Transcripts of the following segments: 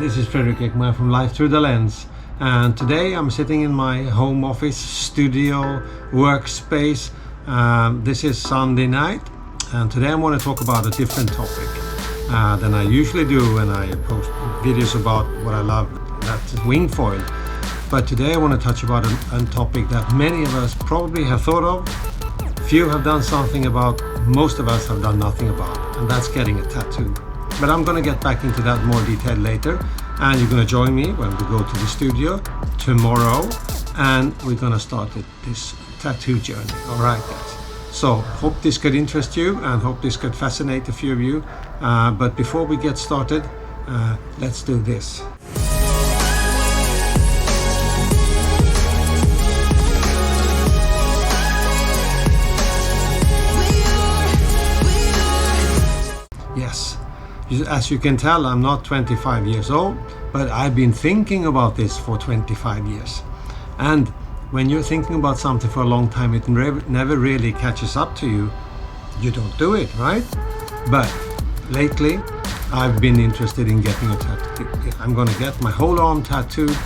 this is Fredric Ekermark from Life Through the Lens, and today I'm sitting in my home office, studio, workspace. This is Sunday night, and today I want to talk about a different topic than I usually do when I post videos about what I love, that's wing foil. But today I want to touch about a topic that many of us probably have thought of, few have done something about, most of us have done nothing about, and that's getting a tattoo. But I'm going to get back into that more detail later, and you're going to join me when we go to the studio tomorrow, and we're going to start this tattoo journey. All right, guys. So hope this could interest you and hope this could fascinate a few of you. But before we get started, let's do this. Yes. As you can tell, I'm not 25 years old, but I've been thinking about this for 25 years. And when you're thinking about something for a long time, it never really catches up to you. You don't do it, right? But lately, I've been interested in getting a tattoo. I'm gonna get my whole arm tattooed.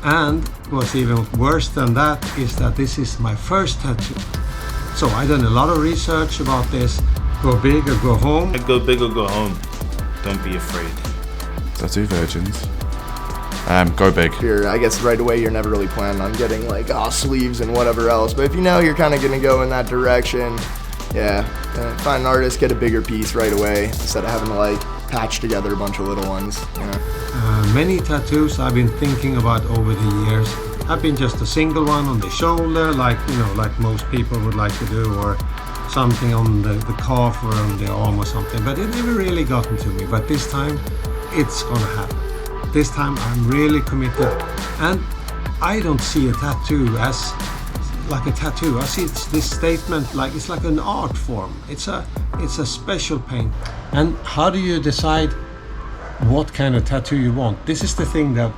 And what's even worse than that is that this is my first tattoo. So I've done a lot of research about this. Go big or go home. Go big or go home. Don't be afraid. Tattoo virgins. Go big. I guess right away you're never really planning on getting like sleeves and whatever else, but if you know you're kind of gonna go in that direction, yeah, find an artist, get a bigger piece right away instead of having to like patch together a bunch of little ones. Yeah. Many tattoos I've been thinking about over the years have been just a single one on the shoulder, like most people would like to do, or something on the calf or on the arm or something, but it never really gotten to me. But this time it's gonna happen. This time I'm really committed, and I don't see a tattoo as like a tattoo. I see this statement like it's like an art form. It's a special paint. And how do you decide what kind of tattoo you want? This is the thing that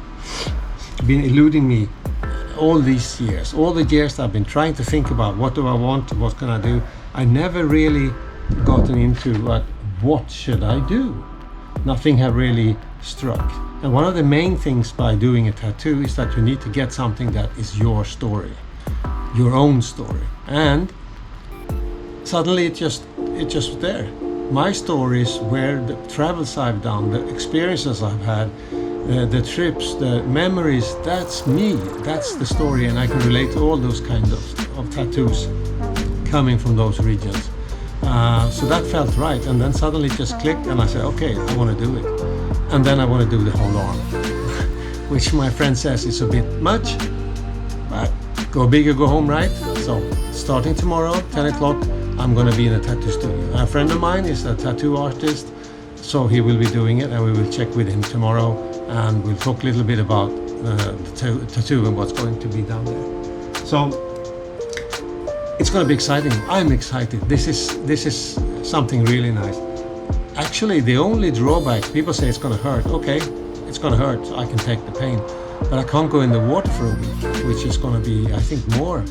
been eluding me all these years. All the years I've been trying to think about what do I want, what can I do. I never really gotten into what should I do. Nothing have really struck. And one of the main things by doing a tattoo is that you need to get something that is your story, your own story. And suddenly it just was there. My stories were the travels I've done, the experiences I've had, the trips, the memories. That's me. That's the story, and I can relate to all those kinds of tattoos coming from those regions. So that felt right, and then suddenly it just clicked, and I said, okay, I want to do it. And then I want to do the whole arm, which my friend says is a bit much, but go big or go home, right? So starting tomorrow, 10 o'clock, I'm going to be in a tattoo studio. A friend of mine is a tattoo artist, so he will be doing it, and we will check with him tomorrow, and we'll talk a little bit about the tattoo and what's going to be done there. So it's going to be exciting. I'm excited. This is something really nice. Actually, the only drawback, people say it's going to hurt. Okay, it's going to hurt, so I can take the pain. But I can't go in the water for a week, which is going to be, I think, more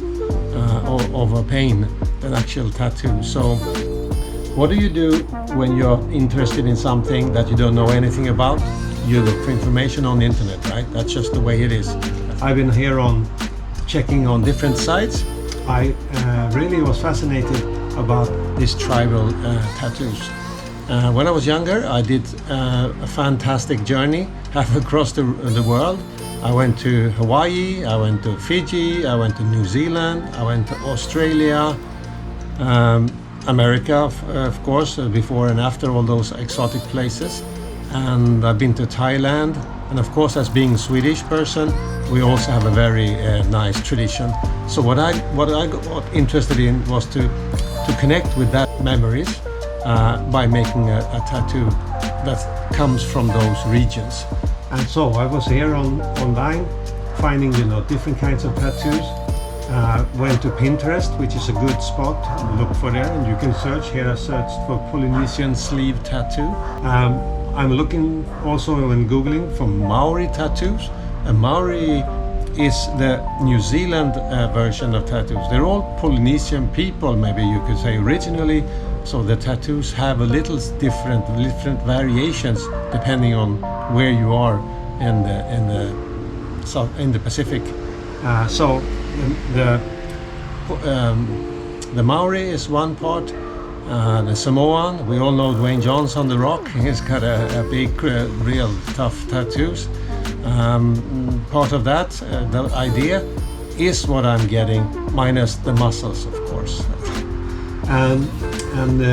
of a pain than actual tattoo. So what do you do when you're interested in something that you don't know anything about? You look for information on the internet, right? That's just the way it is. I've been here checking on different sites. I really was fascinated about these tribal tattoos. When I was younger, I did a fantastic journey half across the world. I went to Hawaii, I went to Fiji, I went to New Zealand, I went to Australia, America, of course, before and after all those exotic places. And I've been to Thailand. And of course, as being a Swedish person, we also have a very nice tradition. So what I got interested in was to connect with that memories by making a tattoo that comes from those regions. And so I was here online finding different kinds of tattoos. Went to Pinterest, which is a good spot to look for there, and you can search. Here I searched for Polynesian sleeve tattoo. I'm looking also when Googling for Maori tattoos. And Maori is the New Zealand version of tattoos. They're all Polynesian people, maybe you could say, originally. So the tattoos have a little different variations depending on where you are in the Pacific. So the Maori is one part. The Samoan, we all know Dwayne Johnson, The Rock. He's got a big, real tough tattoos. Part of that, the idea, is what I'm getting, minus the muscles, of course. And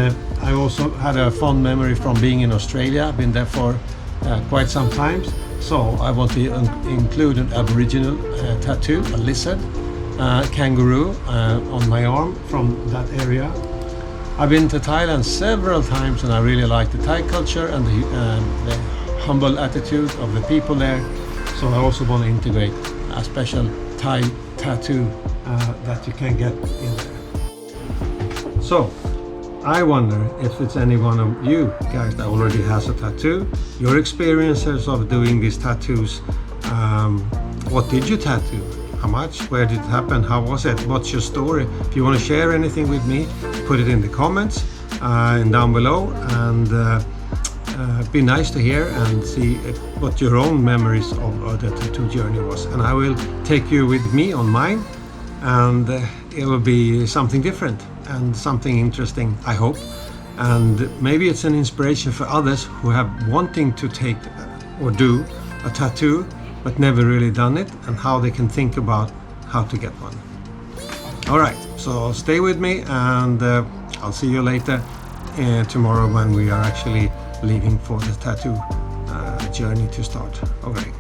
I also had a fond memory from being in Australia. I've been there for quite some time. So I want to include an Aboriginal tattoo, a lizard, kangaroo on my arm from that area. I've been to Thailand several times and I really like the Thai culture and the humble attitude of the people there. So I also want to integrate a special Thai tattoo that you can get in there. So I wonder if it's any one of you guys that already has a tattoo, your experiences of doing these tattoos. What did you tattoo? How much? Where did it happen? How was it? What's your story? If you want to share anything with me, put it in the comments and down below, and be nice to hear and see what your own memories of the tattoo journey was. And I will take you with me on mine, and it will be something different and something interesting, I hope. And maybe it's an inspiration for others who have wanting to take or do a tattoo but never really done it, and how they can think about how to get one. All right, so stay with me, and I'll see you later tomorrow when we are actually leaving for the tattoo journey to start. Okay.